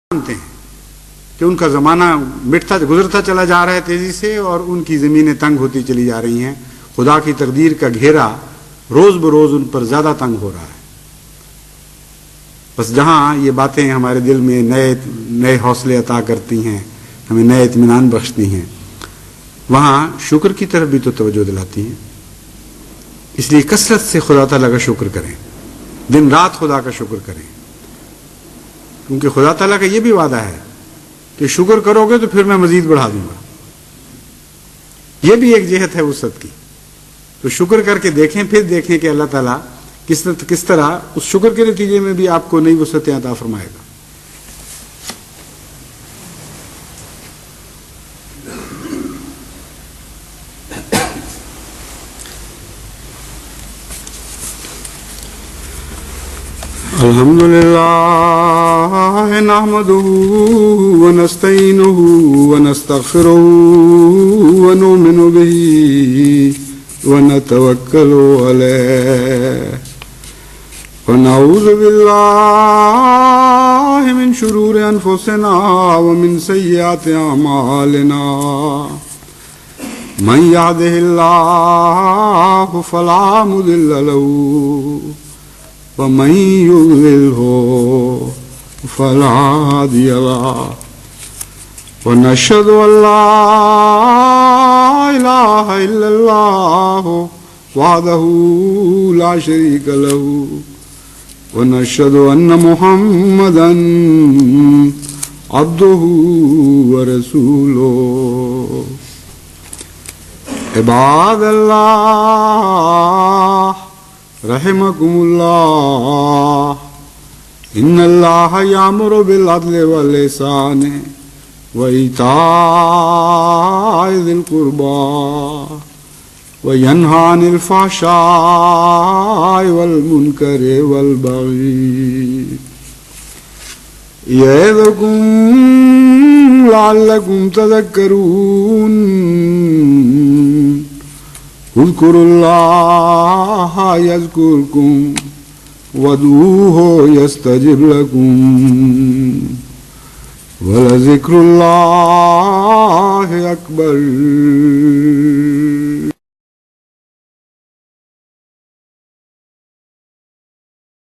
जानते हैं कि उनका ज़माना मिटता गुजरता चला जा रहा है तेज़ी से और उनकी ज़मीनें तंग होती चली जा रही हैं। खुदा की तकदीर का घेरा रोज़ बरोज़ उन पर ज़्यादा तंग हो रहा है। बस जहाँ ये बातें हमारे दिल में नए नए हौसले अता करती हैं, हमें नए इत्मीनान बख्शती हैं, वहाँ शुक्र की तरफ भी तो तवज्जो दिलाती हैं। इसलिए कसरत से खुदा ताला का शुक्र करें, दिन रात खुदा का शुक्र करें, क्योंकि खुदा ताला का ये भी वादा है कि शुक्र करोगे तो फिर मैं मजीद बढ़ा दूंगा। ये भी एक जेहत है वसअत की। तो शुक्र करके देखें, फिर देखें कि अल्लाह ताला किस तरह उस शुक्र के नतीजे में भी आपको नई वसअतें अता फरमाएगा। अल्हम्दुलिल्लाह नहमदुहु व नस्तईनुहु व नस्तगफिरुहु व नुमिनु बिही व नतवक्कलु अलैहि व नऊज़ु बिल्लाहि मिन शुरूरि अनफुसिना व मिन सय्यिआति अमालिना मन यहदिहिल्लाहु फला मुदिल्ल लहु वमन युद्लिल्हु फला हादिय लहु वनशहदु अल्ला इलाहा इल्लल्लाहु वहदहु ला शरीक लहु वनशहदु अन्न मुहम्मदन अब्दुहु व रसूलुहु इबादल्लाह रहमकुमुल्लाह इन्नल्लाह यामुरु बिल अदलि वल इहसानि व ईताइ ज़िल कुर्बा व यन्हा अनिल फ़हशाइ वल मुनकरि वल बग़ी यइज़ुकुम लअल्लकुम तज़क्करून उज़्कुरुल्लाह यज़्कुरकुम वदूहु यस्तजिब लकुम वलज़िक्रुल्लाहि अकबर।